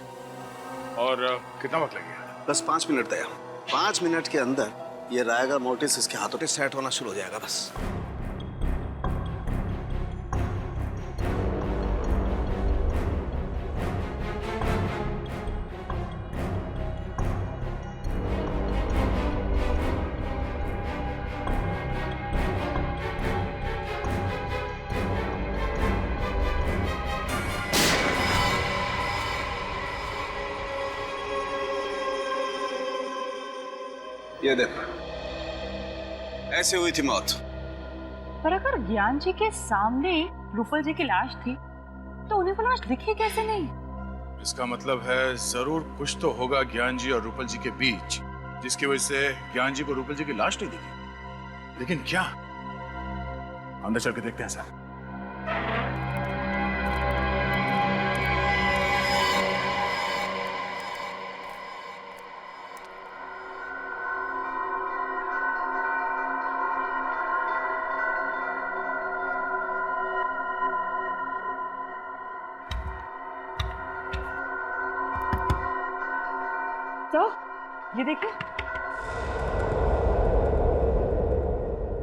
और कितना वक्त लगेगा? बस 5 मिनट तय। 5 मिनट के अंदर ये रायगर मोर्टिस इसके हाथों पे सेट होना शुरू हो जाएगा बस। ये देख, ऐसे हुई थी मौत। पर अगर ज्ञान जी के सामने रूपल जी की लाश थी तो उन्हें वो लाश दिखी कैसे नहीं? इसका मतलब है जरूर कुछ तो होगा ज्ञान जी और रूपल जी के बीच, जिसकी वजह से ज्ञान जी को रूपल जी की लाश नहीं दिखी। लेकिन क्या? अंदर चल के देखते हैं सर। तो ये देखिए,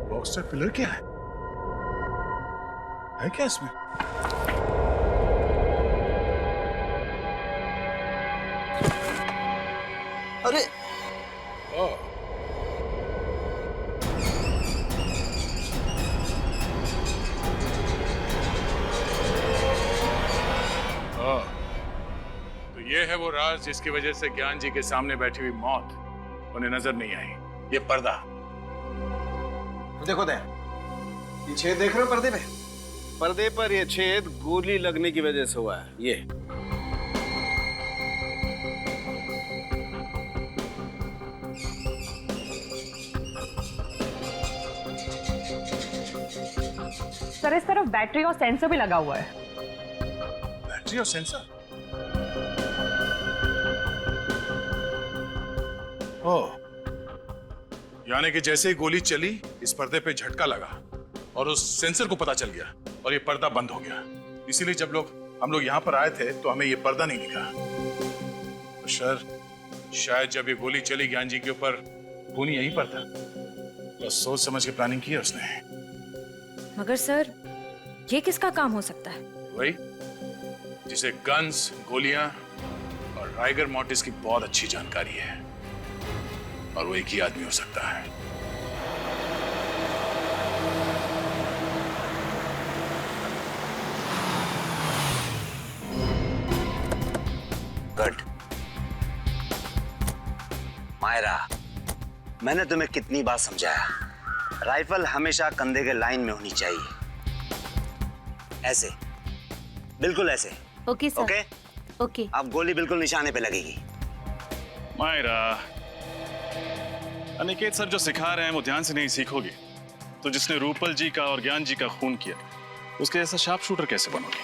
बॉक्सर पिलर क्या है क्या इसमें? अरे तो ये है वो राज जिसकी वजह से ज्ञान जी के सामने बैठी हुई मौत उन्हें नजर नहीं आई। ये पर्दा देखो दया, ये छेद देख रहे हो पर्दे पे? पर्दे पर ये छेद गोली लगने की वजह से हुआ है। ये सर इस तरफ बैटरी और सेंसर भी लगा हुआ है। बैटरी और सेंसर? ओह, यानी कि जैसे ही गोली चली इस पर्दे पे झटका लगा और उस सेंसर को पता चल गया और ये पर्दा बंद हो गया। इसीलिए जब हम लोग यहाँ पर आए थे तो हमें ये पर्दा नहीं दिखा। तो सर शायद जब ये गोली चली ज्ञान जी के ऊपर, खूनी यहीं पर था। बस सोच समझ के प्लानिंग की है उसने। मगर सर ये किसका काम हो सकता है? वही जिसे गन्स, गोलियां और राइगर मोर्टिस की बहुत अच्छी जानकारी है, और वो एक ही आदमी हो सकता है। गुड मायरा, मैंने तुम्हें कितनी बार समझाया, राइफल हमेशा कंधे के लाइन में होनी चाहिए। ऐसे, बिल्कुल ऐसे। Okay sir. Okay okay. अब गोली बिल्कुल निशाने पे लगेगी। मायरा, अनिकेत सर जो सिखा रहे हैं वो ध्यान से नहीं सीखोगी तो जिसने रूपल जी का और ज्ञान जी का खून किया उसके जैसा शार्प शूटर कैसे बनोगे?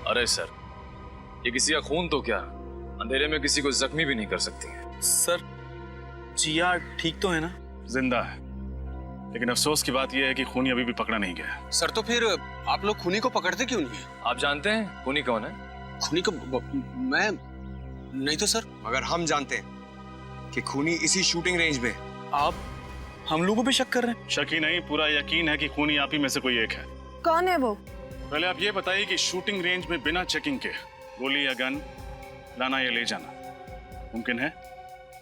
अरे सर, ये किसी का खून तो क्या, अंधेरे में किसी को जख्मी भी नहीं कर सकती है। सर जिया ठीक तो है ना? जिंदा है, लेकिन अफसोस की बात यह है कि खूनी अभी भी पकड़ा नहीं गया। सर तो फिर आप लोग खूनी को पकड़ते क्यों नहीं? आप जानते हैं खूनी कौन है? खूनी को मैं नहीं तो सर। मगर हम जानते हैं कि खूनी इसी शूटिंग रेंज में। आप हम लोगों पे शक कर रहे हैं? शक ही नहीं, पूरा यकीन है कि खूनी आप ही में से कोई एक है। कौन है वो? पहले आप ये बताइए कि शूटिंग रेंज में बिना चेकिंग के गोली या गन लाना या ले जाना मुमकिन है?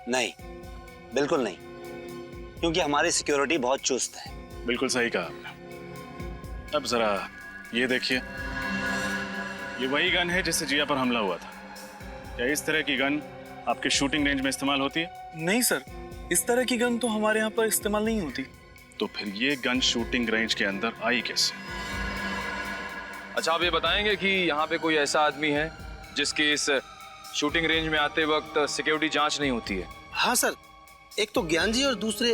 नहीं, बिल्कुल नहीं, क्योंकि हमारी सिक्योरिटी बहुत चुस्त है। बिल्कुल सही कहा आपने। अब जरा ये देखिए, ये वही गन है जिससे जिया पर हमला हुआ था। क्या इस तरह की गन आपके शूटिंग रेंज में इस्तेमाल होती है? नहीं सर, इस तरह की गन तो हमारे यहाँ पर इस्तेमाल नहीं होती। तो फिर ये गन शूटिंग रेंज के अंदर आई कैसे? अच्छा, आप ये बताएंगे कि यहाँ पे कोई ऐसा आदमी है जिसकी इस शूटिंग रेंज में आते वक्त सिक्योरिटी जांच नहीं होती है? हाँ सर, एक तो ज्ञान जी और दूसरे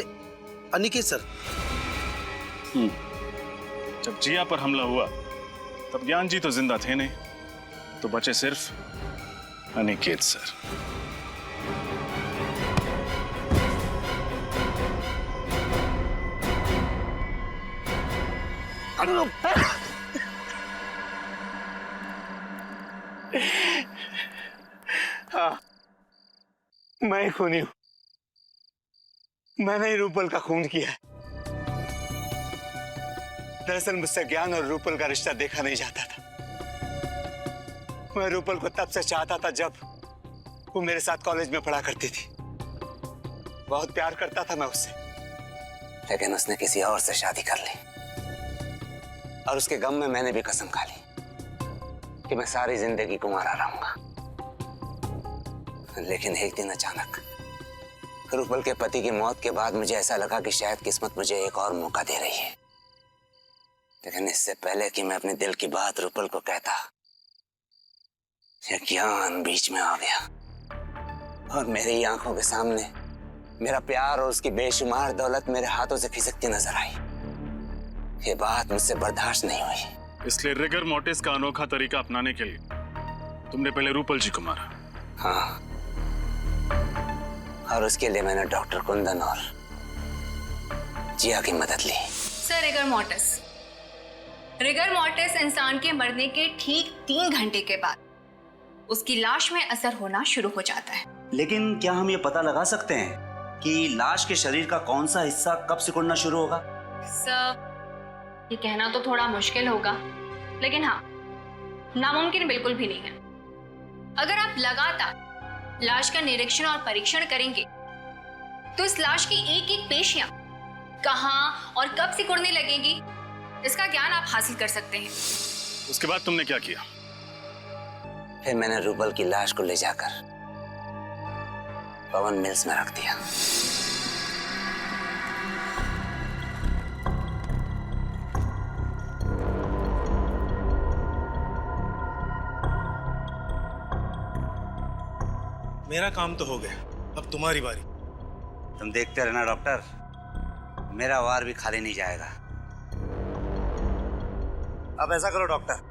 अनिकेत सर। जब जिया पर हमला हुआ तब ज्ञान जी तो जिंदा थे नहीं, तो बचे सिर्फ अनिकेत सर। हाँ, मैं खूनी हूं। मैंने ही रूपल का खून किया है। दरअसल मुझसे ज्ञान और रूपल का रिश्ता देखा नहीं जाता था। मैं रूपल को तब से चाहता था जब वो मेरे साथ कॉलेज में पढ़ा करती थी। बहुत प्यार करता था मैं उससे, लेकिन उसने किसी और से शादी कर ली। और उसके गम में मैंने भी कसम खा ली कि मैं सारी जिंदगी कुंवारा रहूंगा। लेकिन एक दिन अचानक रूपल के पति की मौत के बाद मुझे ऐसा लगा कि शायद किस्मत मुझे एक और मौका दे रही है। लेकिन इससे पहले कि मैं अपने दिल की बात रूपल को कहता, ये ज्ञान बीच में आ गया और मेरी आंखों के सामने मेरा प्यार और उसकी बेशुमार दौलत मेरे हाथों से खिसकती नजर आई। ये बात मुझसे बर्दाश्त नहीं हुई। इसलिए रिगर मोर्टिस का अनोखा तरीका अपनाने के लिए तुमने पहले रूपल जी को मारा? हाँ, और उसके लिए मैंने डॉक्टर कुंदन और जिया की मदद ली। सर, रिगर मोर्टिस इंसान के मरने के ठीक 3 घंटे के बाद उसकी लाश में असर होना शुरू हो जाता है। लेकिन क्या हम ये पता लगा सकते हैं कि लाश के शरीर का कौन सा हिस्सा कब सिकुड़ना शुरू होगा? सर, ये कहना तो थोड़ा मुश्किल होगा, लेकिन हाँ, नामुमकिन बिल्कुल भी नहीं है। अगर आप लगातार लाश का निरीक्षण और परीक्षण करेंगे तो इस लाश की एक एक पेशियां कहां और कब सिकुड़ने लगेगी, इसका ज्ञान आप हासिल कर सकते हैं। उसके बाद तुमने क्या किया? फिर मैंने रूपल की लाश को ले जाकर पवन मिल्स में रख दिया। मेरा काम तो हो गया, अब तुम्हारी बारी। तुम देखते रहना डॉक्टर, मेरा वार भी खाली नहीं जाएगा। अब ऐसा करो डॉक्टर,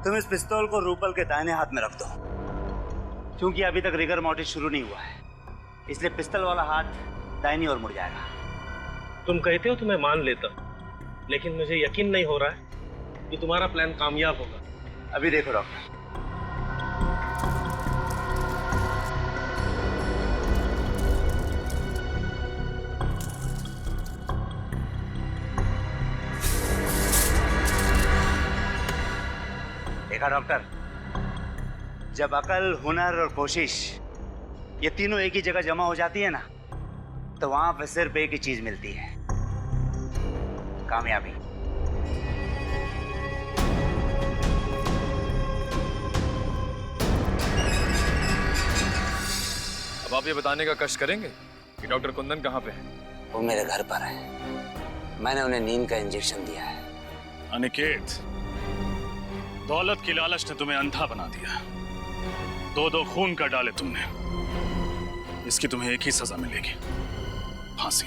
तुम इस पिस्तौल को रूपल के दाहिने हाथ में रख दो। क्योंकि अभी तक रिगर मोर्टिस शुरू नहीं हुआ है, इसलिए पिस्तौल वाला हाथ दाहिनी ओर मुड़ जाएगा। तुम कहते हो तो मैं मान लेता, लेकिन मुझे यकीन नहीं हो रहा है कि तुम्हारा प्लान कामयाब होगा। अभी देखो डॉक्टर, देखा डॉक्टर, जब अकल, हुनर और कोशिश ये तीनों एक ही जगह जमा हो जाती है ना, तो वहां पे सिर्फ एक ही चीज मिलती है, कामयाबी। अब आप ये बताने का कष्ट करेंगे कि डॉक्टर कुंदन कहाँ पे है? वो मेरे घर पर है। मैंने उन्हें नींद का इंजेक्शन दिया है। अनिकेत, दौलत की लालच ने तुम्हें अंधा बना दिया। 2-2 खून कर डाले तुमने। इसकी तुम्हें एक ही सजा मिलेगी, फांसी।